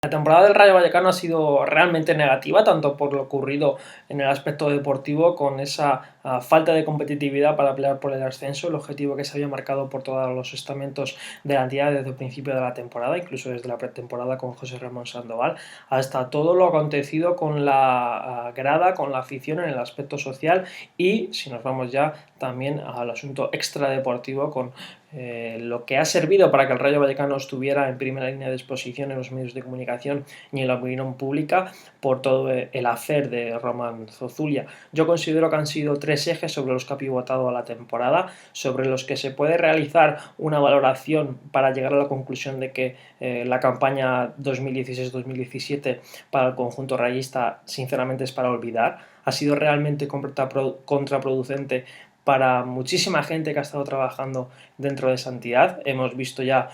La temporada del Rayo Vallecano ha sido realmente negativa, tanto por lo ocurrido en el aspecto deportivo, con esa falta de competitividad para pelear por el ascenso, el objetivo que se había marcado por todos los estamentos de la entidad desde el principio de la temporada, incluso desde la pretemporada con José Ramón Sandoval, hasta todo lo acontecido con la grada, con la afición en el aspecto social y, si nos vamos ya también al asunto extradeportivo, con lo que ha servido para que el Rayo Vallecano estuviera en primera línea de exposición en los medios de comunicación y en la opinión pública por todo el hacer de Roman Zozulia. Yo considero que han sido tres ejes sobre los que ha pivotado la temporada, sobre los que se puede realizar una valoración para llegar a la conclusión de que la campaña 2016-2017 para el conjunto rayista sinceramente es para olvidar. Ha sido realmente contraproducente para muchísima gente que ha estado trabajando dentro de esa entidad. Hemos visto ya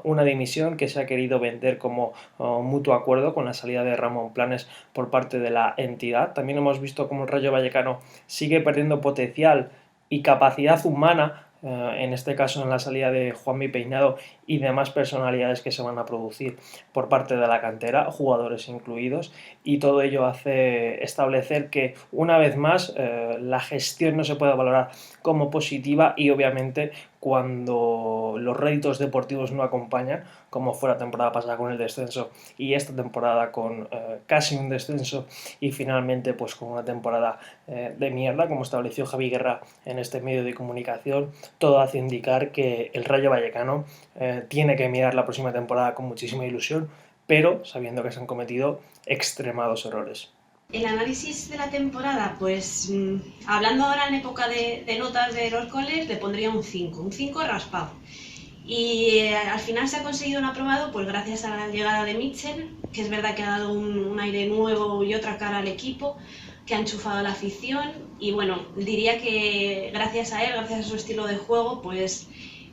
una dimisión que se ha querido vender como mutuo acuerdo con la salida de Ramón Planes por parte de la entidad. También hemos visto cómo el Rayo Vallecano sigue perdiendo potencial y capacidad humana, en este caso en la salida de Juanmi Peinado y demás personalidades que se van a producir por parte de la cantera, jugadores incluidos, y todo ello hace establecer que una vez más la gestión no se puede valorar como positiva y obviamente cuando los réditos deportivos no acompañan, como fue la temporada pasada con el descenso y esta temporada con casi un descenso y finalmente pues con una temporada de mierda, como estableció Javi Guerra en este medio de comunicación, todo hace indicar que el Rayo Vallecano tiene que mirar la próxima temporada con muchísima ilusión, pero sabiendo que se han cometido extremados errores. El análisis de la temporada, pues hablando ahora en época de notas de los coles, le pondría un 5 raspado. Y al final se ha conseguido un aprobado pues gracias a la llegada de Mitchell, que es verdad que ha dado un aire nuevo y otra cara al equipo, que ha enchufado a la afición y bueno, diría que gracias a él, gracias a su estilo de juego, pues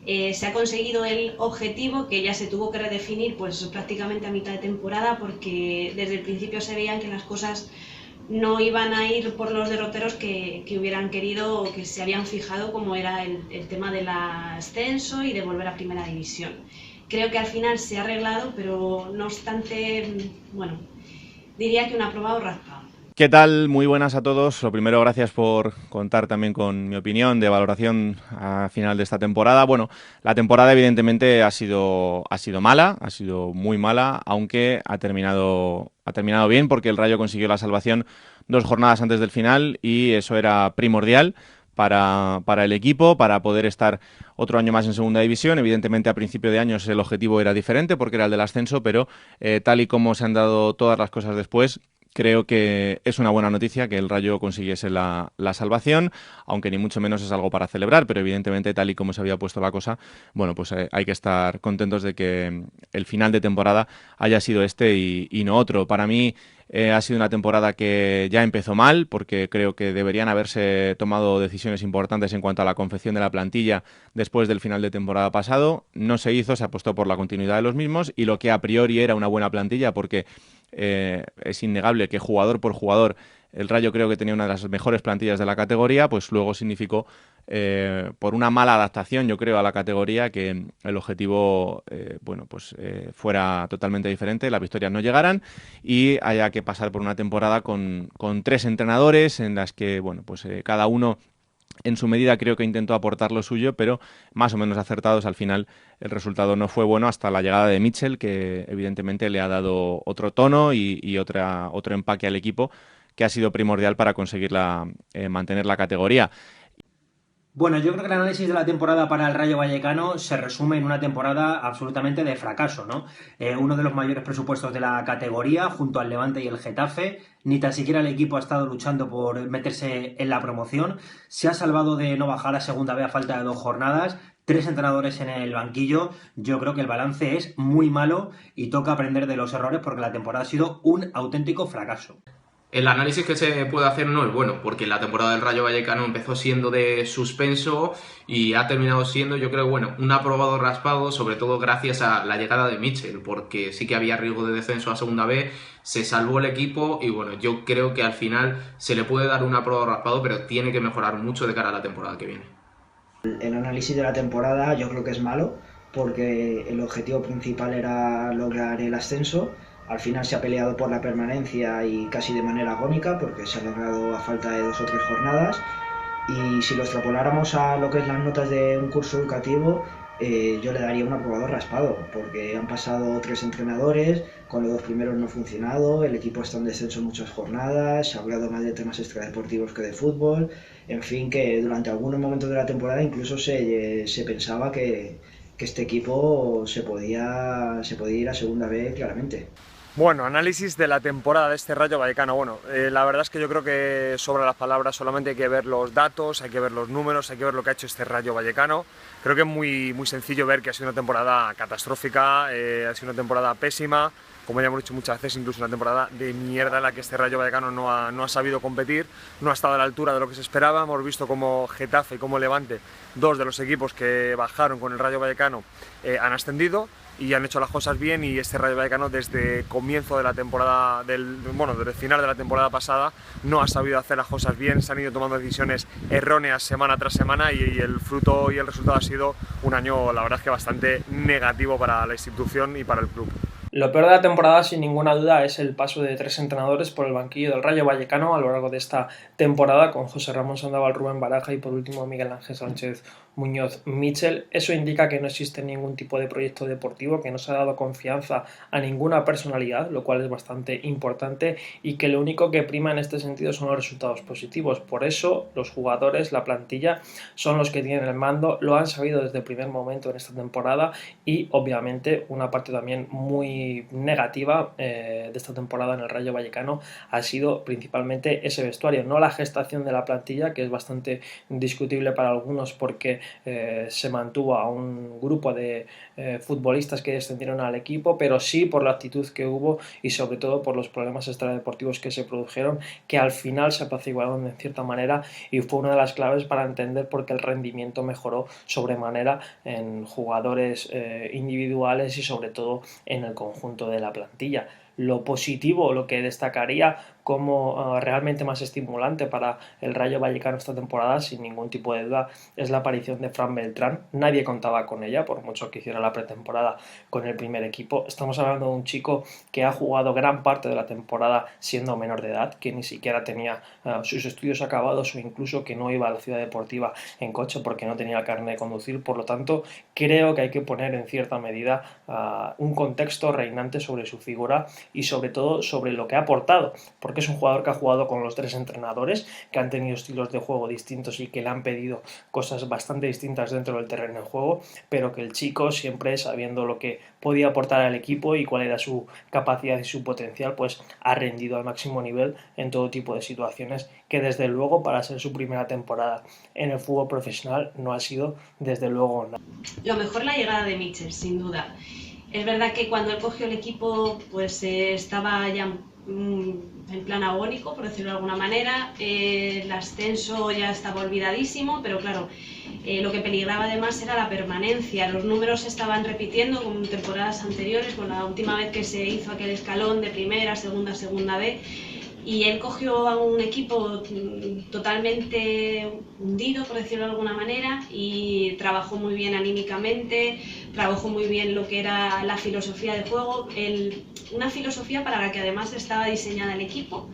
se ha conseguido el objetivo que ya se tuvo que redefinir pues prácticamente a mitad de temporada, porque desde el principio se veían que las cosas no iban a ir por los derroteros que hubieran querido o que se habían fijado, como era el tema del ascenso y de volver a primera división. Creo que al final se ha arreglado, pero no obstante, bueno, diría que un aprobado raspado. ¿Qué tal? Muy buenas a todos. Lo primero, gracias por contar también con mi opinión de valoración a final de esta temporada. Bueno, la temporada evidentemente ha sido mala, ha sido muy mala, aunque ha terminado bien porque el Rayo consiguió la salvación 2 jornadas antes del final y eso era primordial para el equipo, para poder estar otro año más en segunda división. Evidentemente a principio de años el objetivo era diferente porque era el del ascenso, pero tal y como se han dado todas las cosas después, creo que es una buena noticia que el Rayo consiguiese la salvación, aunque ni mucho menos es algo para celebrar, pero evidentemente tal y como se había puesto la cosa, bueno, pues hay que estar contentos de que el final de temporada haya sido este y no otro. Para mí ha sido una temporada que ya empezó mal, porque creo que deberían haberse tomado decisiones importantes en cuanto a la confección de la plantilla después del final de temporada pasado. No se hizo, se apostó por la continuidad de los mismos y lo que a priori era una buena plantilla, porque es innegable que jugador por jugador el Rayo creo que tenía una de las mejores plantillas de la categoría, pues luego significó por una mala adaptación, yo creo, a la categoría, que el objetivo fuera totalmente diferente, las victorias no llegaran y haya que pasar por una temporada con 3 entrenadores en las que cada uno en su medida creo que intentó aportar lo suyo, pero más o menos acertados. Al final el resultado no fue bueno hasta la llegada de Mitchell, que evidentemente le ha dado otro tono y otro empaque al equipo, que ha sido primordial para conseguir mantener la categoría. Bueno, yo creo que el análisis de la temporada para el Rayo Vallecano se resume en una temporada absolutamente de fracaso, ¿no? Uno de los mayores presupuestos de la categoría, junto al Levante y el Getafe, ni tan siquiera el equipo ha estado luchando por meterse en la promoción, se ha salvado de no bajar a segunda B a falta de 2 jornadas, 3 entrenadores en el banquillo. Yo creo que el balance es muy malo y toca aprender de los errores porque la temporada ha sido un auténtico fracaso. El análisis que se puede hacer no es bueno, porque la temporada del Rayo Vallecano empezó siendo de suspenso y ha terminado siendo, yo creo, un aprobado raspado, sobre todo gracias a la llegada de Mitchell, porque sí que había riesgo de descenso a segunda B, se salvó el equipo y bueno, yo creo que al final se le puede dar un aprobado raspado, pero tiene que mejorar mucho de cara a la temporada que viene. El análisis de la temporada yo creo que es malo, porque el objetivo principal era lograr el ascenso. Al final se ha peleado por la permanencia y casi de manera agónica, porque se ha logrado a falta de 2 o 3 jornadas. Y si lo extrapoláramos a lo que es las notas de un curso educativo, yo le daría un aprobado raspado, porque han pasado 3 entrenadores, con los 2 primeros no ha funcionado, el equipo está en descenso en muchas jornadas, se ha hablado más de temas extradeportivos que de fútbol, en fin, que durante algunos momentos de la temporada incluso se pensaba que este equipo se podía ir a segunda vez claramente. Bueno, análisis de la temporada de este Rayo Vallecano. Bueno, la verdad es que yo creo que sobran las palabras, solamente hay que ver los datos, hay que ver los números, hay que ver lo que ha hecho este Rayo Vallecano. Creo que es muy sencillo ver que ha sido una temporada catastrófica, ha sido una temporada pésima, como ya hemos dicho muchas veces, incluso una temporada de mierda en la que este Rayo Vallecano no ha sabido competir, no ha estado a la altura de lo que se esperaba. Hemos visto como Getafe y como Levante, 2 de los equipos que bajaron con el Rayo Vallecano, han ascendido y han hecho las cosas bien, y este Rayo Vallecano desde comienzo de la temporada, desde el final de la temporada pasada, no ha sabido hacer las cosas bien, se han ido tomando decisiones erróneas semana tras semana y el fruto y el resultado ha sido un año, la verdad es que bastante negativo para la institución y para el club. Lo peor de la temporada, sin ninguna duda, es el paso de 3 entrenadores por el banquillo del Rayo Vallecano a lo largo de esta temporada, con José Ramón Sandoval, Rubén Baraja y por último Miguel Ángel Sánchez Muñoz Mitchell. Eso indica que no existe ningún tipo de proyecto deportivo, que no se ha dado confianza a ninguna personalidad, lo cual es bastante importante, y que lo único que prima en este sentido son los resultados positivos. Por eso los jugadores, la plantilla, son los que tienen el mando, lo han sabido desde el primer momento en esta temporada, y obviamente una parte también muy negativa de esta temporada en el Rayo Vallecano ha sido principalmente ese vestuario, no la gestación de la plantilla, que es bastante discutible para algunos porque se mantuvo a un grupo de futbolistas que descendieron al equipo, pero sí por la actitud que hubo y sobre todo por los problemas extradeportivos que se produjeron, que al final se apaciguaron en cierta manera, y fue una de las claves para entender por qué el rendimiento mejoró sobremanera en jugadores individuales y sobre todo en el conjunto de la plantilla. Lo positivo, lo que destacaría como realmente más estimulante para el Rayo Vallecano esta temporada, sin ningún tipo de duda, es la aparición de Fran Beltrán. Nadie contaba con ella, por mucho que hiciera la pretemporada con el primer equipo. Estamos hablando de un chico que ha jugado gran parte de la temporada siendo menor de edad, que ni siquiera tenía sus estudios acabados o incluso que no iba a la ciudad deportiva en coche porque no tenía el carnet de conducir. Por lo tanto, creo que hay que poner en cierta medida un contexto reinante sobre su figura y sobre todo sobre lo que ha aportado, porque es un jugador que ha jugado con los 3 entrenadores, que han tenido estilos de juego distintos y que le han pedido cosas bastante distintas dentro del terreno de juego, pero que el chico, siempre sabiendo lo que podía aportar al equipo y cuál era su capacidad y su potencial, pues ha rendido al máximo nivel en todo tipo de situaciones, que desde luego para ser su primera temporada en el fútbol profesional no ha sido desde luego nada. Lo mejor la llegada de Mitchell, sin duda. Es verdad que cuando él cogió el equipo pues estaba ya en plan agónico, por decirlo de alguna manera. El ascenso ya estaba olvidadísimo, pero claro, lo que peligraba además era la permanencia. Los números se estaban repitiendo con temporadas anteriores, con la última vez que se hizo aquel escalón de primera, segunda B. Y él cogió a un equipo totalmente hundido, por decirlo de alguna manera, y trabajó muy bien anímicamente, trabajó muy bien lo que era la filosofía de juego, una filosofía para la que además estaba diseñada el equipo.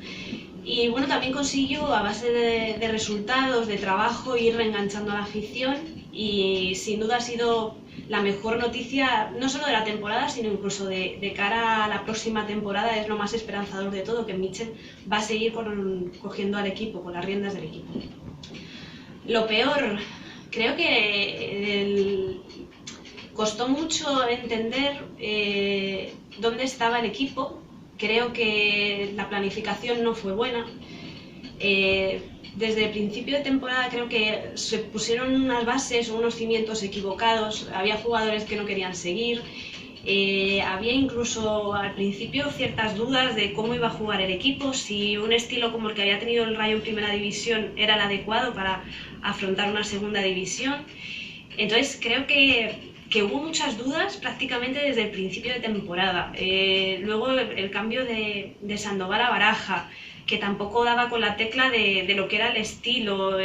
Y bueno, también consiguió a base de resultados, de trabajo, ir reenganchando a la afición, y sin duda ha sido la mejor noticia, no solo de la temporada, sino incluso de cara a la próxima temporada. Es lo más esperanzador de todo, que Mitchell va a seguir cogiendo al equipo, con las riendas del equipo. Lo peor, creo que costó mucho entender dónde estaba el equipo. Creo que la planificación no fue buena. Desde el principio de temporada creo que se pusieron unas bases o unos cimientos equivocados, había jugadores que no querían seguir, había incluso al principio ciertas dudas de cómo iba a jugar el equipo, si un estilo como el que había tenido el Rayo en primera división era el adecuado para afrontar una segunda división. Entonces creo que hubo muchas dudas prácticamente desde el principio de temporada. Luego el cambio de Sandoval a Baraja, que tampoco daba con la tecla de lo que era el estilo.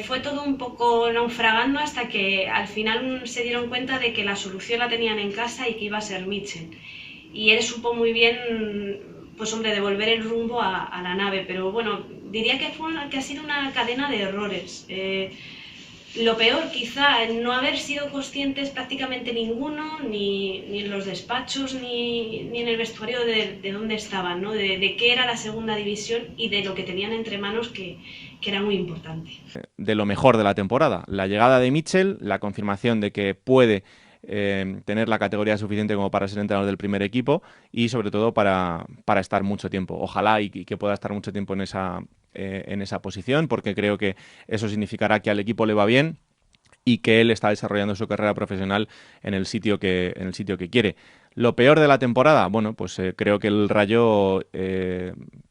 Fue todo un poco naufragando hasta que al final se dieron cuenta de que la solución la tenían en casa y que iba a ser Mitchell. Y él supo muy bien, pues hombre, devolver el rumbo a la nave. Pero bueno, diría que ha sido una cadena de errores. Lo peor quizá no haber sido conscientes prácticamente ninguno, ni en los despachos, ni en el vestuario de dónde estaban, ¿no? De qué era la segunda división y de lo que tenían entre manos, que era muy importante. De lo mejor de la temporada, la llegada de Mitchell, la confirmación de que puede tener la categoría suficiente como para ser entrenador del primer equipo y sobre todo para estar mucho tiempo. Ojalá y que pueda estar mucho tiempo en esa posición, porque creo que eso significará que al equipo le va bien y que él está desarrollando su carrera profesional en el sitio que quiere. Lo peor de la temporada, bueno, pues creo que el Rayo,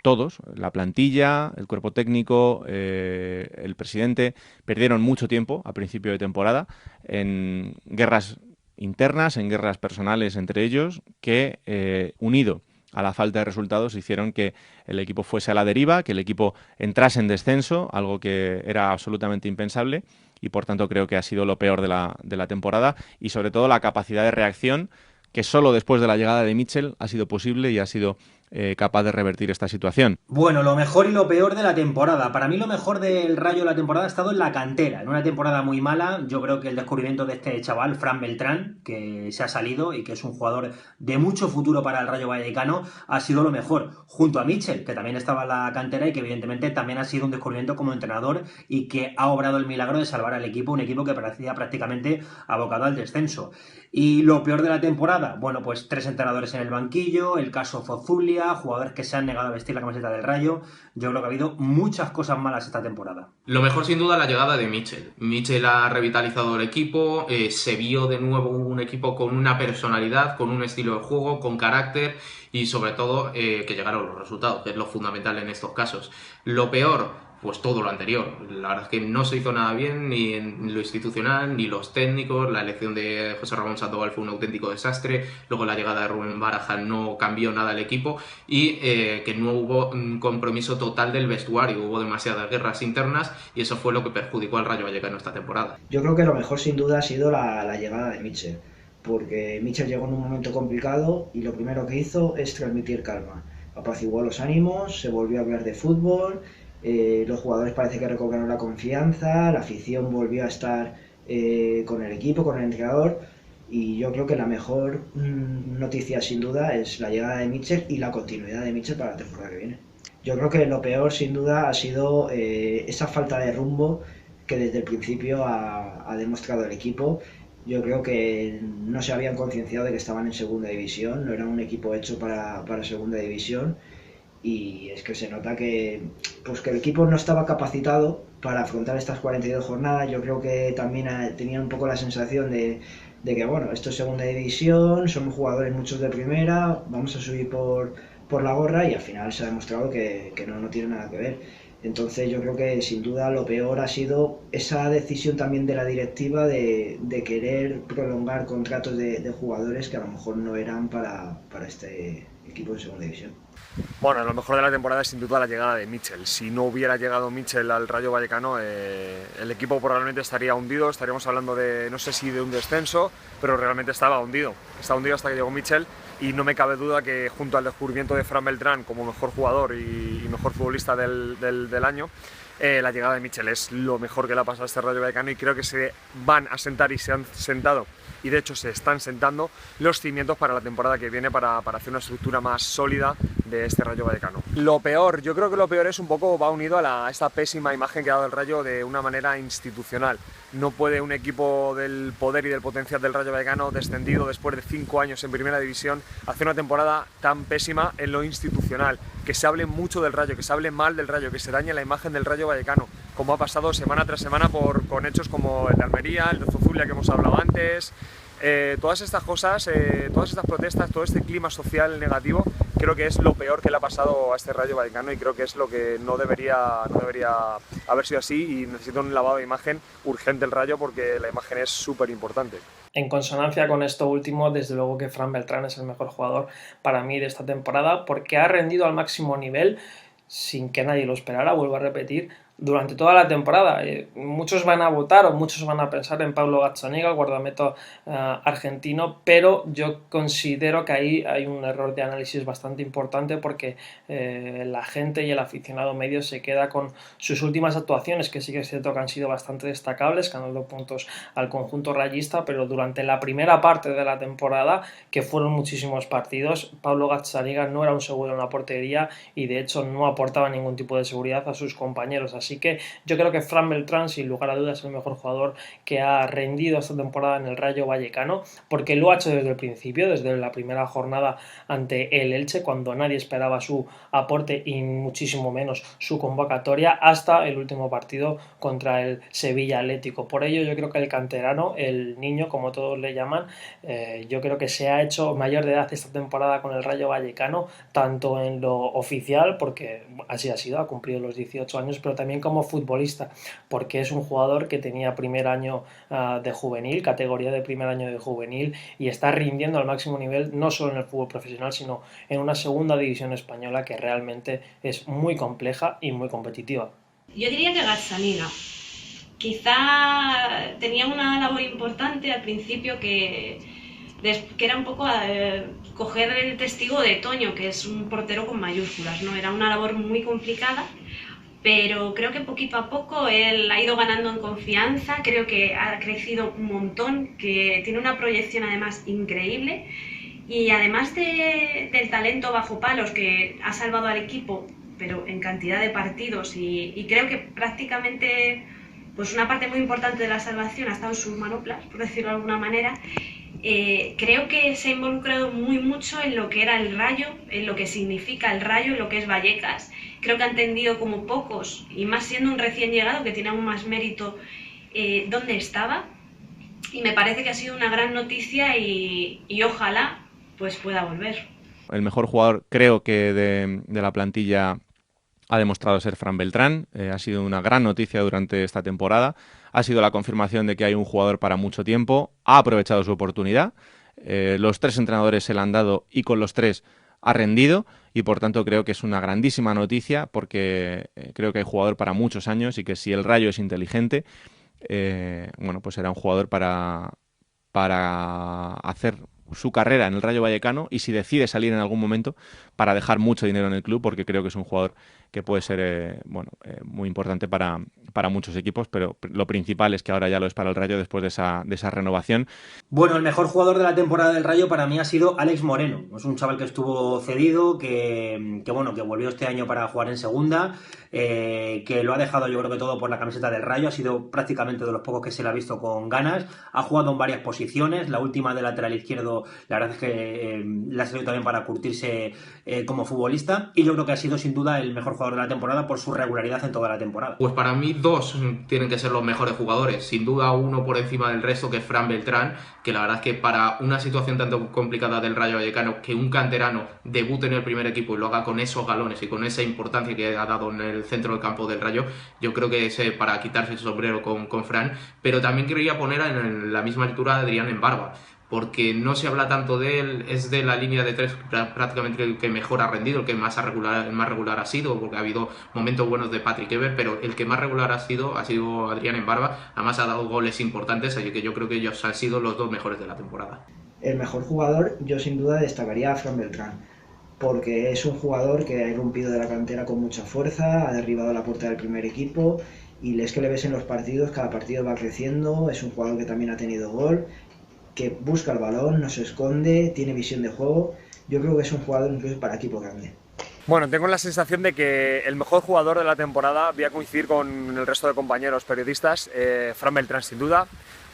todos, la plantilla, el cuerpo técnico, el presidente, perdieron mucho tiempo a principio de temporada en guerras internas, en guerras personales entre ellos, que unido a la falta de resultados hicieron que el equipo fuese a la deriva, que el equipo entrase en descenso, algo que era absolutamente impensable, y por tanto creo que ha sido lo peor de la temporada, y sobre todo la capacidad de reacción que solo después de la llegada de Mitchell ha sido posible y ha sido capaz de revertir esta situación. Bueno, lo mejor y lo peor de la temporada. Para mí lo mejor del Rayo de la temporada ha estado en la cantera. En una temporada muy mala, yo creo que el descubrimiento de este chaval, Fran Beltrán, que se ha salido y que es un jugador de mucho futuro para el Rayo Vallecano, ha sido lo mejor. Junto a Mitchell, que también estaba en la cantera y que evidentemente también ha sido un descubrimiento como entrenador y que ha obrado el milagro de salvar al equipo, un equipo que parecía prácticamente abocado al descenso. Y lo peor de la temporada, bueno, pues 3 entrenadores en el banquillo, el caso Fozulia, jugadores que se han negado a vestir la camiseta del Rayo. Yo creo que ha habido muchas cosas malas esta temporada. Lo mejor sin duda la llegada de Mitchell. Mitchell ha revitalizado el equipo, se vio de nuevo un equipo con una personalidad, con un estilo de juego, con carácter y sobre todo que llegaron los resultados, que es lo fundamental en estos casos. Lo peor, pues todo lo anterior. La verdad es que no se hizo nada bien, ni en lo institucional, ni los técnicos. La elección de José Ramón Sandoval fue un auténtico desastre. Luego la llegada de Rubén Baraja no cambió nada el equipo y que no hubo un compromiso total del vestuario. Hubo demasiadas guerras internas y eso fue lo que perjudicó al Rayo Vallecano esta temporada. Yo creo que lo mejor sin duda ha sido la llegada de Mitchell, porque Mitchell llegó en un momento complicado y lo primero que hizo es transmitir calma. Apaciguó los ánimos, se volvió a hablar de fútbol. Los jugadores parece que recobraron la confianza, la afición volvió a estar con el equipo, con el entrenador, y yo creo que la mejor noticia sin duda es la llegada de Mitchell y la continuidad de Mitchell para la temporada que viene. Yo creo que lo peor sin duda ha sido esa falta de rumbo que desde el principio ha demostrado el equipo. Yo creo que no se habían concienciado de que estaban en segunda división, no era un equipo hecho para segunda división. Y es que se nota que el equipo no estaba capacitado para afrontar estas 42 jornadas. Yo creo que también tenían un poco la sensación de que, bueno, esto es segunda división, somos jugadores muchos de primera, vamos a subir por la gorra, y al final se ha demostrado que no tiene nada que ver. Entonces yo creo que sin duda lo peor ha sido esa decisión también de la directiva de querer prolongar contratos de jugadores que a lo mejor no eran para este equipo de segunda división. Bueno, lo mejor de la temporada es sin duda la llegada de Mitchell. Si no hubiera llegado Mitchell al Rayo Vallecano, el equipo probablemente estaría hundido. Estaríamos hablando de, no sé si de un descenso, pero realmente estaba hundido. Estaba hundido hasta que llegó Mitchell, y no me cabe duda que junto al descubrimiento de Fran Beltrán como mejor jugador y mejor futbolista del año, la llegada de Mitchell es lo mejor que le ha pasado a este Rayo Vallecano, y creo que se van a sentar y se han sentado, y de hecho se están sentando los cimientos para la temporada que viene para hacer una estructura más sólida de este Rayo Vallecano. Lo peor, yo creo que lo peor es un poco, va unido a esta pésima imagen que ha dado el Rayo de una manera institucional. No puede un equipo del poder y del potencial del Rayo Vallecano, descendido después de 5 años en primera división, hacer una temporada tan pésima en lo institucional, que se hable mucho del Rayo, que se hable mal del Rayo, que se dañe la imagen del Rayo Vallecano, como ha pasado semana tras semana con hechos como el de Almería, el de Zozulia que hemos hablado antes. Todas estas cosas, todas estas protestas, todo este clima social negativo, creo que es lo peor que le ha pasado a este Rayo Vallecano, y creo que es lo que no debería haber sido así, y necesita un lavado de imagen urgente el Rayo, porque la imagen es súper importante. En consonancia con esto último, desde luego que Fran Beltrán es el mejor jugador para mí de esta temporada, porque ha rendido al máximo nivel sin que nadie lo esperara, vuelvo a repetir, durante toda la temporada. Muchos van a votar o muchos van a pensar en Pablo Gazzaniga, el guardameta argentino, pero yo considero que ahí hay un error de análisis bastante importante, porque la gente y el aficionado medio se queda con sus últimas actuaciones, que sí que es cierto que han sido bastante destacables, ganando puntos al conjunto rayista, pero durante la primera parte de la temporada, que fueron muchísimos partidos, Pablo Gazzaniga no era un seguro en la portería y de hecho no aportaba ningún tipo de seguridad a sus compañeros. Así que yo creo que Fran Beltrán, sin lugar a dudas, es el mejor jugador que ha rendido esta temporada en el Rayo Vallecano, porque lo ha hecho desde el principio, desde la primera jornada ante el Elche, cuando nadie esperaba su aporte y muchísimo menos su convocatoria, hasta el último partido contra el Sevilla Atlético. Por ello yo creo que el canterano, el niño como todos le llaman, yo creo que se ha hecho mayor de edad esta temporada con el Rayo Vallecano, tanto en lo oficial, porque así ha sido, ha cumplido los 18 años, pero también como futbolista, porque es un jugador que tenía primer año de juvenil, categoría de primer año de juvenil, y está rindiendo al máximo nivel, no solo en el fútbol profesional, sino en una segunda división española que realmente es muy compleja y muy competitiva. Yo diría que Gazzaniga. Quizá tenía una labor importante al principio que era un poco coger el testigo de Toño, que es un portero con mayúsculas, ¿no? Era una labor muy complicada, pero creo que poquito a poco él ha ido ganando en confianza, creo que ha crecido un montón, que tiene una proyección además increíble, y además del talento bajo palos que ha salvado al equipo, pero en cantidad de partidos, y creo que prácticamente pues una parte muy importante de la salvación ha estado en sus manoplas, por decirlo de alguna manera. Creo que se ha involucrado muy mucho en lo que era el Rayo, en lo que significa el Rayo, en lo que es Vallecas. Creo que ha entendido como pocos, y más siendo un recién llegado que tiene aún más mérito, dónde estaba, y me parece que ha sido una gran noticia y ojalá pues pueda volver. El mejor jugador, creo que de la plantilla, ha demostrado ser Fran Beltrán. Ha sido una gran noticia durante esta temporada. Ha sido la confirmación de que hay un jugador para mucho tiempo. Ha aprovechado su oportunidad. Los tres entrenadores se la han dado y con los tres ha rendido. Y por tanto creo que es una grandísima noticia, porque creo que hay jugador para muchos años, y que si el Rayo es inteligente, bueno, pues será un jugador para hacer su carrera en el Rayo Vallecano, y si decide salir en algún momento, para dejar mucho dinero en el club, porque creo que es un jugador que puede ser muy importante para muchos equipos, pero lo principal es que ahora ya lo es para el Rayo después de esa renovación. Bueno, el mejor jugador de la temporada del Rayo para mí ha sido Alex Moreno. Es un chaval que estuvo cedido, que volvió este año para jugar en segunda, que lo ha dejado yo creo que todo por la camiseta del Rayo. Ha sido prácticamente de los pocos que se le ha visto con ganas. Ha jugado en varias posiciones, la última de lateral izquierdo, la verdad es que le ha servido también para curtirse como futbolista, y yo creo que ha sido sin duda el mejor jugador de la temporada por su regularidad en toda la temporada. Pues para mí dos tienen que ser los mejores jugadores, sin duda uno por encima del resto, que es Fran Beltrán, que la verdad es que para una situación tanto complicada del Rayo Vallecano, que un canterano debute en el primer equipo y lo haga con esos galones y con esa importancia que ha dado en el centro del campo del Rayo, yo creo que es para quitarse el sombrero con Fran. Pero también quería poner en la misma altura a Adrián Embarba, porque no se habla tanto de él, es de la línea de tres prácticamente el que mejor ha rendido, el que más regular ha sido, porque ha habido momentos buenos de Patrick Ebert, pero el que más regular ha sido Adrián Embarba. Además ha dado goles importantes, así que yo creo que ellos han sido los dos mejores de la temporada. El mejor jugador, yo sin duda destacaría a Fran Beltrán, porque es un jugador que ha irrumpido de la cantera con mucha fuerza, ha derribado la puerta del primer equipo, y es que le ves en los partidos, cada partido va creciendo. Es un jugador que también ha tenido gol, que busca el balón, no se esconde, tiene visión de juego. Yo creo que es un jugador incluso para equipo grande. Bueno, tengo la sensación de que el mejor jugador de la temporada, voy a coincidir con el resto de compañeros periodistas, Fran Beltrán sin duda,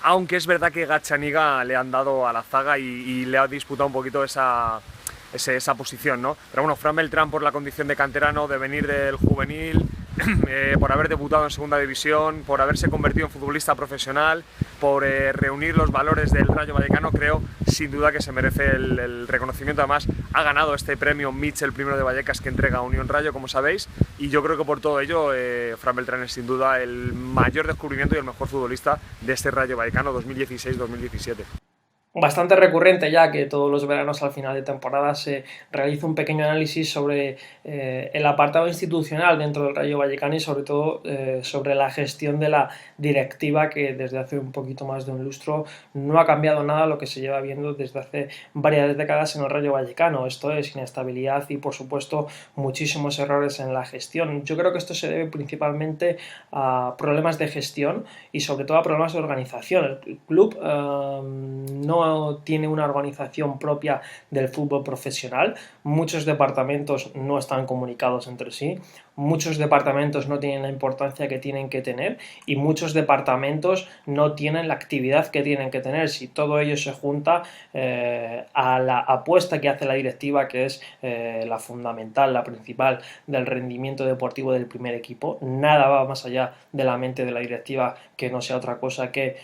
aunque es verdad que Gazzaniga le han dado a la zaga y le ha disputado un poquito esa posición, ¿no? Pero bueno, Fran Beltrán, por la condición de canterano, de venir del juvenil, por haber debutado en segunda división, por haberse convertido en futbolista profesional, por reunir los valores del Rayo Vallecano, creo sin duda que se merece el reconocimiento. Además ha ganado este premio Mitchell I de Vallecas que entrega Unión Rayo, como sabéis, y yo creo que por todo ello Fran Beltrán es sin duda el mayor descubrimiento y el mejor futbolista de este Rayo Vallecano 2016-2017. bastante recurrente ya que todos los veranos al final de temporada se realiza un pequeño análisis sobre el apartado institucional dentro del Rayo Vallecano y sobre todo sobre la gestión de la directiva, que desde hace un poquito más de un lustro no ha cambiado nada lo que se lleva viendo desde hace varias décadas en el Rayo Vallecano. Esto es inestabilidad y por supuesto muchísimos errores en la gestión. Yo creo que esto se debe principalmente a problemas de gestión y sobre todo a problemas de organización. El club no tiene una organización propia del fútbol profesional, muchos departamentos no están comunicados entre sí, muchos departamentos no tienen la importancia que tienen que tener y muchos departamentos no tienen la actividad que tienen que tener. Si todo ello se junta a la apuesta que hace la directiva, que es la fundamental, la principal del rendimiento deportivo del primer equipo, nada va más allá de la mente de la directiva que no sea otra cosa que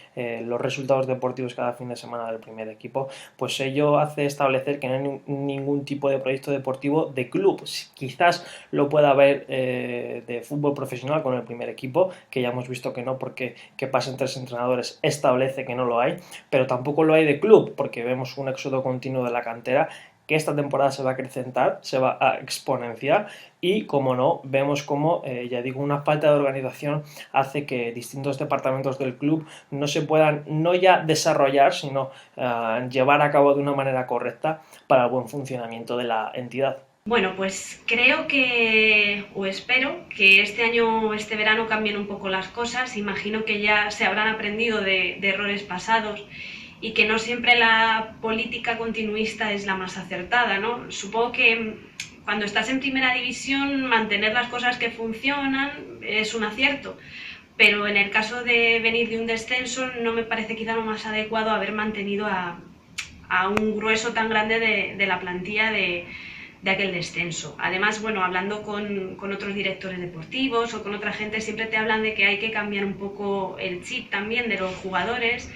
los resultados deportivos cada fin de semana del primer equipo, pues ello hace establecer que no hay ningún tipo de proyecto deportivo de club. Quizás lo pueda haber de fútbol profesional con el primer equipo, que ya hemos visto que no, porque que pasen 3 entrenadores establece que no lo hay, pero tampoco lo hay de club, porque vemos un éxodo continuo de la cantera que esta temporada se va a acrecentar, se va a exponenciar y, como no, vemos como, ya digo, una falta de organización hace que distintos departamentos del club no se puedan, no ya desarrollar, sino llevar a cabo de una manera correcta para el buen funcionamiento de la entidad. Bueno, pues creo que, o espero, que este año, este verano cambien un poco las cosas. Imagino que ya se habrán aprendido de errores pasados y que no siempre la política continuista es la más acertada, ¿no? Supongo que cuando estás en primera división, mantener las cosas que funcionan es un acierto, pero en el caso de venir de un descenso no me parece quizá lo más adecuado haber mantenido a un grueso tan grande de la plantilla de aquel descenso. Además, bueno, hablando con otros directores deportivos o con otra gente, siempre te hablan de que hay que cambiar un poco el chip también de los jugadores,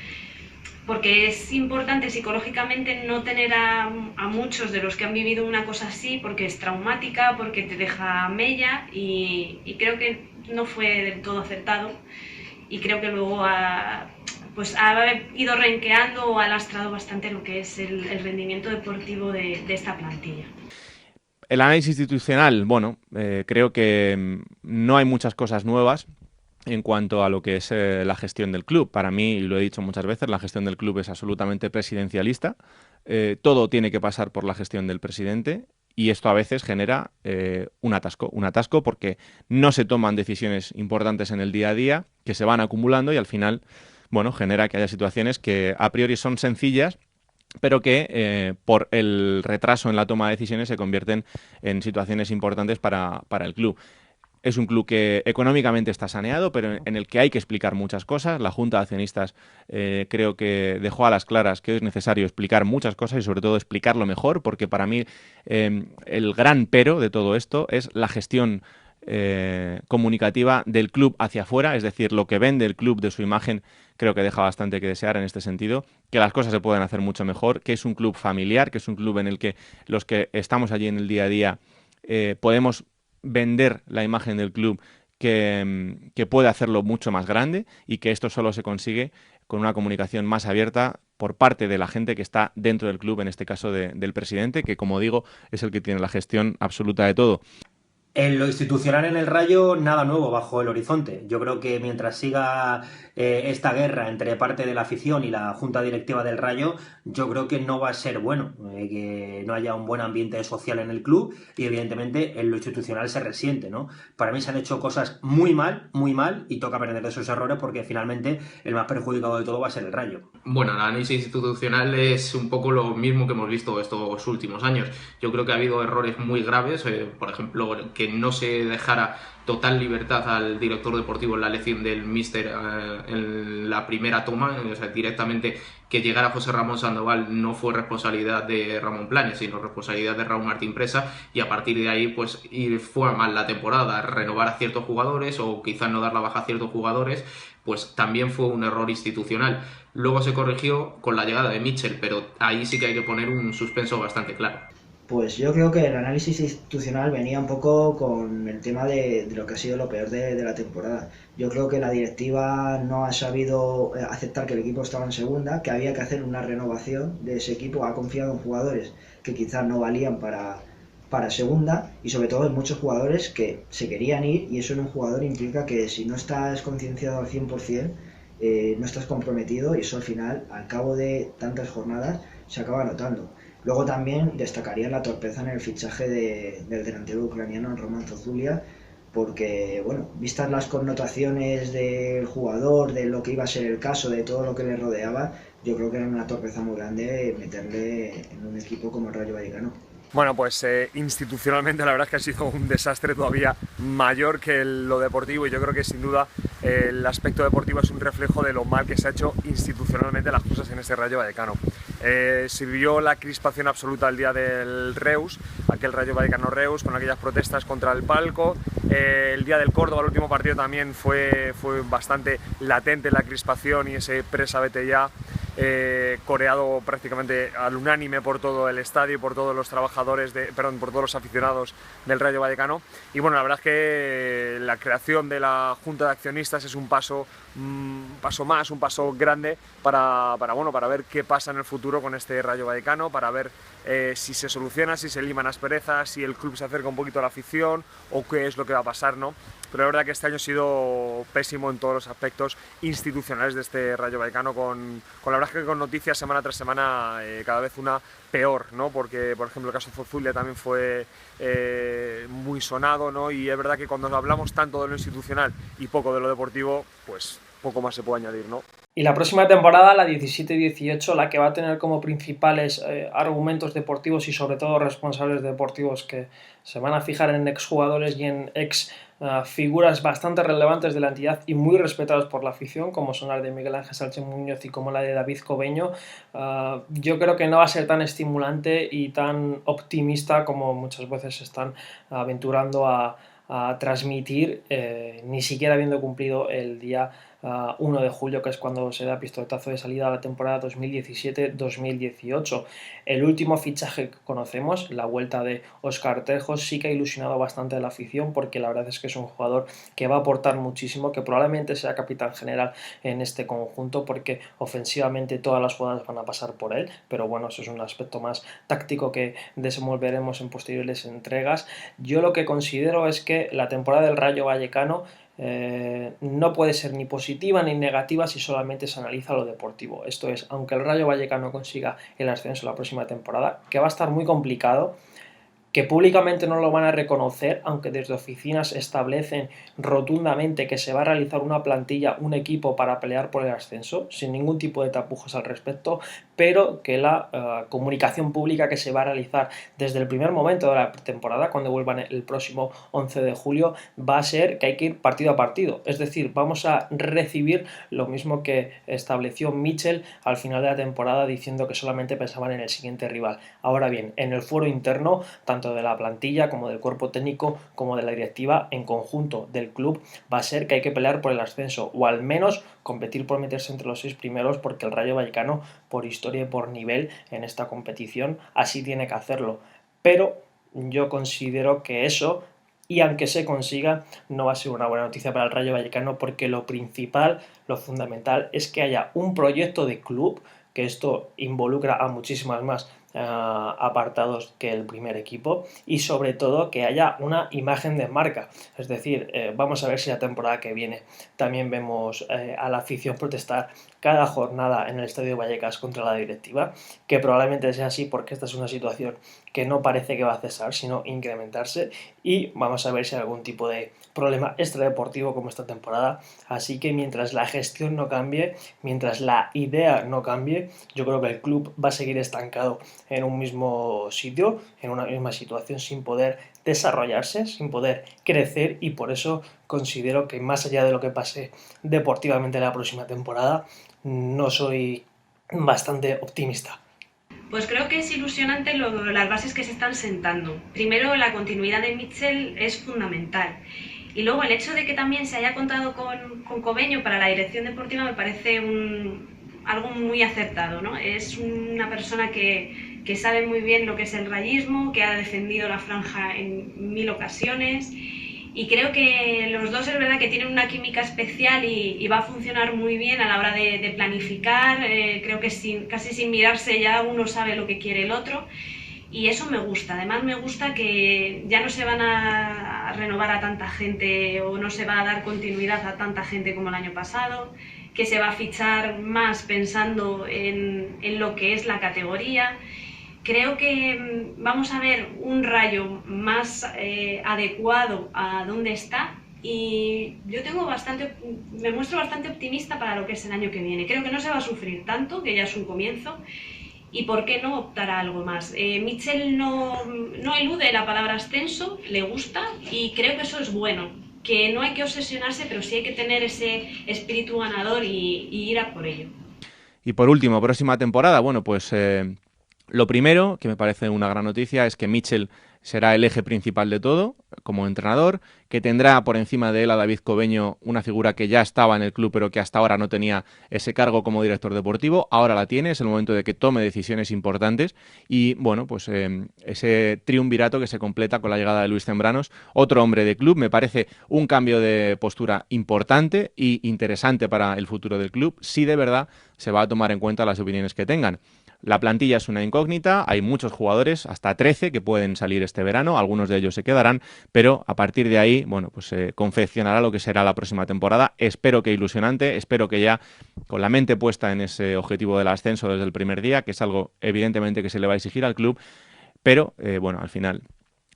porque es importante psicológicamente no tener a muchos de los que han vivido una cosa así, porque es traumática, porque te deja mella y creo que no fue del todo acertado y creo que luego ha ido renqueando o ha lastrado bastante lo que es el rendimiento deportivo de esta plantilla. El análisis institucional, bueno, creo que no hay muchas cosas nuevas en cuanto a lo que es la gestión del club. Para mí, y lo he dicho muchas veces, la gestión del club es absolutamente presidencialista. Todo tiene que pasar por la gestión del presidente y esto a veces genera un atasco porque no se toman decisiones importantes en el día a día, que se van acumulando y al final, bueno, genera que haya situaciones que a priori son sencillas, pero que por el retraso en la toma de decisiones se convierten en situaciones importantes para el club. Es un club que económicamente está saneado, pero en el que hay que explicar muchas cosas. La Junta de Accionistas creo que dejó a las claras que es necesario explicar muchas cosas y sobre todo explicarlo mejor, porque para mí el gran pero de todo esto es la gestión comunicativa del club hacia afuera, es decir, lo que vende el club de su imagen creo que deja bastante que desear en este sentido, que las cosas se pueden hacer mucho mejor, que es un club familiar, que es un club en el que los que estamos allí en el día a día podemos vender la imagen del club que puede hacerlo mucho más grande y que esto solo se consigue con una comunicación más abierta por parte de la gente que está dentro del club, en este caso del presidente, que como digo es el que tiene la gestión absoluta de todo. En lo institucional en el Rayo, nada nuevo bajo el horizonte. Yo creo que mientras siga esta guerra entre parte de la afición y la junta directiva del Rayo, yo creo que no va a ser bueno que no haya un buen ambiente social en el club y evidentemente en lo institucional se resiente, ¿no? Para mí se han hecho cosas muy mal y toca aprender de esos errores porque finalmente el más perjudicado de todo va a ser el Rayo. Bueno, el análisis institucional es un poco lo mismo que hemos visto estos últimos años. Yo creo que ha habido errores muy graves, por ejemplo, que no se dejara total libertad al director deportivo en la elección del míster en la primera toma, o sea, directamente que llegara José Ramón Sandoval no fue responsabilidad de Ramón Planes, sino responsabilidad de Raúl Martín Presa, y a partir de ahí pues fue mal la temporada, renovar a ciertos jugadores o quizás no dar la baja a ciertos jugadores, pues también fue un error institucional. Luego se corrigió con la llegada de Mitchell, pero ahí sí que hay que poner un suspenso bastante claro. Pues yo creo que el análisis institucional venía un poco con el tema de lo que ha sido lo peor de la temporada. Yo creo que la directiva no ha sabido aceptar que el equipo estaba en segunda, que había que hacer una renovación de ese equipo, ha confiado en jugadores que quizás no valían para segunda y sobre todo en muchos jugadores que se querían ir, y eso en un jugador implica que si no estás concienciado al 100%, no estás comprometido, y eso al final, al cabo de tantas jornadas, se acaba notando. Luego también destacaría la torpeza en el fichaje del delantero ucraniano Roman Zozulia, porque, bueno, vistas las connotaciones del jugador, de lo que iba a ser el caso, de todo lo que le rodeaba, yo creo que era una torpeza muy grande meterle en un equipo como el Rayo Vallecano. Bueno, pues institucionalmente la verdad es que ha sido un desastre todavía mayor que lo deportivo, y yo creo que sin duda el aspecto deportivo es un reflejo de lo mal que se ha hecho institucionalmente las cosas en este Rayo Vallecano. Sirvió la crispación absoluta el día del Reus, aquel Rayo Vallecano Reus, con aquellas protestas contra el palco. El día del Córdoba, el último partido, también fue bastante latente la crispación y ese presa vete ya, coreado prácticamente al unánime por todo el estadio y por todos los trabajadores, por todos los aficionados del Rayo Vallecano. Y bueno, la verdad es que la creación de la Junta de Accionistas es un paso grande para ver qué pasa en el futuro con este Rayo Vallecano, para ver si se soluciona, si se liman asperezas, si el club se acerca un poquito a la afición o qué es lo que va a pasar, ¿no? Pero la verdad que este año ha sido pésimo en todos los aspectos institucionales de este Rayo Vallecano, con la verdad que con noticias semana tras semana cada vez una peor, ¿no? Porque, por ejemplo, el caso Zozulia también fue muy sonado, ¿no? Y es verdad que cuando hablamos tanto de lo institucional y poco de lo deportivo, pues poco más se puede añadir, ¿no? Y la próxima temporada, la 17-18, la que va a tener como principales argumentos deportivos y sobre todo responsables deportivos que se van a fijar en exjugadores y en figuras bastante relevantes de la entidad y muy respetados por la afición, como son las de Miguel Ángel Sánchez Muñoz y como la de David Cobeño. Yo creo que no va a ser tan estimulante y tan optimista como muchas veces se están aventurando a transmitir, ni siquiera habiendo cumplido el día 1 de julio, que es cuando se da pistoletazo de salida a la temporada 2017-2018. El último fichaje que conocemos, la vuelta de Óscar Trejos, sí que ha ilusionado bastante a la afición, porque la verdad es que es un jugador que va a aportar muchísimo, que probablemente sea capitán general en este conjunto, porque ofensivamente todas las jugadas van a pasar por él, pero bueno, eso es un aspecto más táctico que desenvolveremos en posteriores entregas. Yo lo que considero es que la temporada del Rayo Vallecano no puede ser ni positiva ni negativa si solamente se analiza lo deportivo. Esto es, aunque el Rayo Vallecano consiga el ascenso la próxima temporada, que va a estar muy complicado, que públicamente no lo van a reconocer, aunque desde oficinas establecen rotundamente que se va a realizar una plantilla, un equipo para pelear por el ascenso, sin ningún tipo de tapujos al respecto, pero que la comunicación pública que se va a realizar desde el primer momento de la temporada, cuando vuelvan el próximo 11 de julio, va a ser que hay que ir partido a partido. Es decir, vamos a recibir lo mismo que estableció Mitchell al final de la temporada, diciendo que solamente pensaban en el siguiente rival. Ahora bien, en el fuero interno, tanto de la plantilla como del cuerpo técnico como de la directiva en conjunto del club, va a ser que hay que pelear por el ascenso, o al menos competir por meterse entre los 6 primeros, porque el Rayo Vallecano, por historia y por nivel en esta competición, así tiene que hacerlo. Pero yo considero que eso, y aunque se consiga, no va a ser una buena noticia para el Rayo Vallecano, porque lo principal, lo fundamental, es que haya un proyecto de club, que esto involucra a muchísimas más apartados que el primer equipo, y sobre todo que haya una imagen de marca. Es decir, vamos a ver si la temporada que viene también vemos a la afición protestar cada jornada en el Estadio Vallecas contra la directiva, que probablemente sea así, porque esta es una situación que no parece que va a cesar, sino incrementarse, y vamos a ver si hay algún tipo de problema extradeportivo como esta temporada. Así que mientras la gestión no cambie, mientras la idea no cambie, yo creo que el club va a seguir estancado en un mismo sitio, en una misma situación, sin poder desarrollarse, sin poder crecer, y por eso considero que más allá de lo que pase deportivamente la próxima temporada, no soy bastante optimista. Pues creo que es ilusionante las bases que se están sentando. Primero, la continuidad de Mitchell es fundamental. Y luego el hecho de que también se haya contado con Cobeño para la dirección deportiva me parece algo muy acertado, ¿no? Es una persona que que sabe muy bien lo que es el rayismo, que ha defendido la franja en 1000 ocasiones. Y creo que los dos es verdad que tienen una química especial y va a funcionar muy bien a la hora de planificar. Creo que casi sin mirarse ya uno sabe lo que quiere el otro. Y eso me gusta. Además me gusta que ya no se van a renovar a tanta gente o no se va a dar continuidad a tanta gente como el año pasado, que se va a fichar más pensando en lo que es la categoría. Creo que vamos a ver un Rayo más adecuado a dónde está y yo me muestro bastante optimista para lo que es el año que viene. Creo que no se va a sufrir tanto, que ya es un comienzo, y por qué no optar a algo más. Mitchell no elude la palabra ascenso, le gusta y creo que eso es bueno, que no hay que obsesionarse, pero sí hay que tener ese espíritu ganador y ir a por ello. Y por último, próxima temporada, bueno, pues lo primero, que me parece una gran noticia, es que Mitchell será el eje principal de todo como entrenador, que tendrá por encima de él a David Cobeño, una figura que ya estaba en el club pero que hasta ahora no tenía ese cargo como director deportivo, ahora la tiene, es el momento de que tome decisiones importantes y bueno, pues ese triunvirato que se completa con la llegada de Luis Zembranos, otro hombre de club, me parece un cambio de postura importante e interesante para el futuro del club, si de verdad se va a tomar en cuenta las opiniones que tengan. La plantilla es una incógnita, hay muchos jugadores, hasta 13 que pueden salir este verano, algunos de ellos se quedarán, pero a partir de ahí, bueno, pues se confeccionará lo que será la próxima temporada. Espero que ilusionante, espero que ya con la mente puesta en ese objetivo del ascenso desde el primer día, que es algo evidentemente que se le va a exigir al club, pero bueno, al final,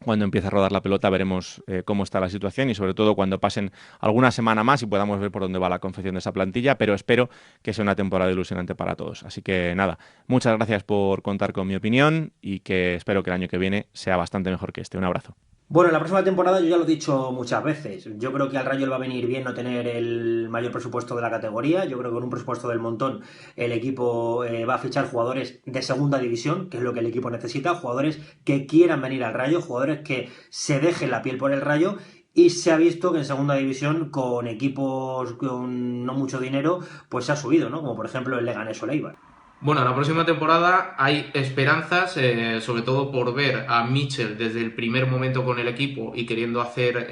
cuando empiece a rodar la pelota veremos cómo está la situación y sobre todo cuando pasen alguna semana más y podamos ver por dónde va la confección de esa plantilla, pero espero que sea una temporada ilusionante para todos. Así que nada, muchas gracias por contar con mi opinión y que espero que el año que viene sea bastante mejor que este. Un abrazo. Bueno, en la próxima temporada yo ya lo he dicho muchas veces. Yo creo que al Rayo le va a venir bien no tener el mayor presupuesto de la categoría. Yo creo que con un presupuesto del montón el equipo va a fichar jugadores de segunda división, que es lo que el equipo necesita, jugadores que quieran venir al Rayo, jugadores que se dejen la piel por el Rayo. Y se ha visto que en segunda división con equipos con no mucho dinero pues se ha subido, ¿no? Como por ejemplo el Leganés o el Eibar. Bueno, la próxima temporada hay esperanzas, sobre todo por ver a Mitchell desde el primer momento con el equipo y queriendo hacer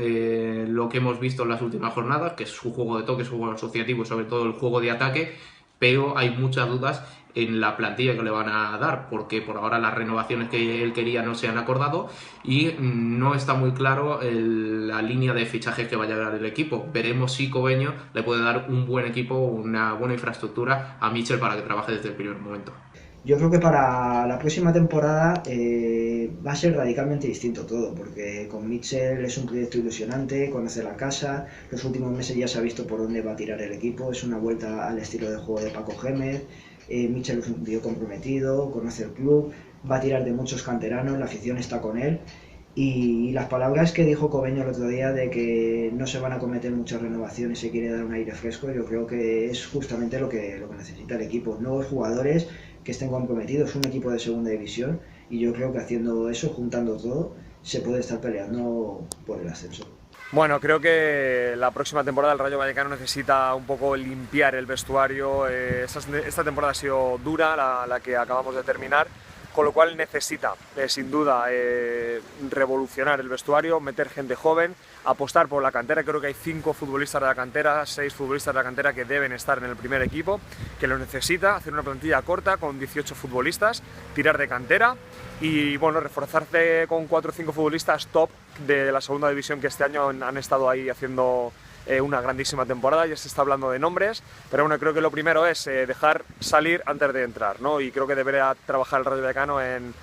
lo que hemos visto en las últimas jornadas, que es su juego de toque, su juego asociativo y sobre todo el juego de ataque, pero hay muchas dudas en la plantilla que le van a dar, porque por ahora las renovaciones que él quería no se han acordado y no está muy claro la línea de fichajes que va a llegar el equipo. Veremos si Cobeño le puede dar un buen equipo, una buena infraestructura a Mitchell para que trabaje desde el primer momento. Yo creo que para la próxima temporada va a ser radicalmente distinto todo, porque con Mitchell es un proyecto ilusionante, conoce la casa, los últimos meses ya se ha visto por dónde va a tirar el equipo, es una vuelta al estilo de juego de Paco Gémez. Mitchell es un tío comprometido, conoce el club, va a tirar de muchos canteranos, la afición está con él y las palabras que dijo Cobeño el otro día de que no se van a cometer muchas renovaciones, se quiere dar un aire fresco, yo creo que es justamente lo que necesita el equipo, nuevos jugadores que estén comprometidos, un equipo de segunda división y yo creo que haciendo eso, juntando todo, se puede estar peleando por el ascenso. Bueno, creo que la próxima temporada el Rayo Vallecano necesita un poco limpiar el vestuario. Esta temporada ha sido dura, la que acabamos de terminar, con lo cual necesita, sin duda, revolucionar el vestuario, meter gente joven, apostar por la cantera. Creo que hay 5 futbolistas de la cantera, 6 futbolistas de la cantera que deben estar en el primer equipo, que lo necesita, hacer una plantilla corta con 18 futbolistas, tirar de cantera y bueno, reforzarse con 4 o 5 futbolistas top de la segunda división que este año han estado ahí haciendo una grandísima temporada. Ya se está hablando de nombres, pero bueno, creo que lo primero es dejar salir antes de entrar, ¿no? Y creo que debería trabajar el Rayo Vallecano en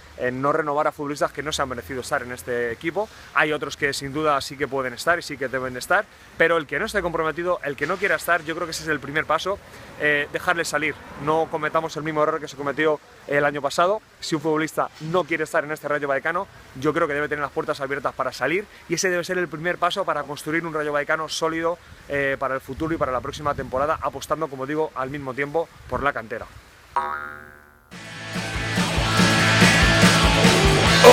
no renovar a futbolistas que no se han merecido estar en este equipo. Hay otros que sin duda sí que pueden estar y sí que deben estar, pero el que no esté comprometido, el que no quiera estar, yo creo que ese es el primer paso, dejarle salir. No cometamos el mismo error que se cometió el año pasado. Si un futbolista no quiere estar en este Rayo Vallecano, yo creo que debe tener las puertas abiertas para salir y ese debe ser el primer paso para construir un Rayo Vallecano sólido para el futuro y para la próxima temporada, apostando, como digo, al mismo tiempo por la cantera.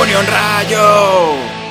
¡Unión Rayo!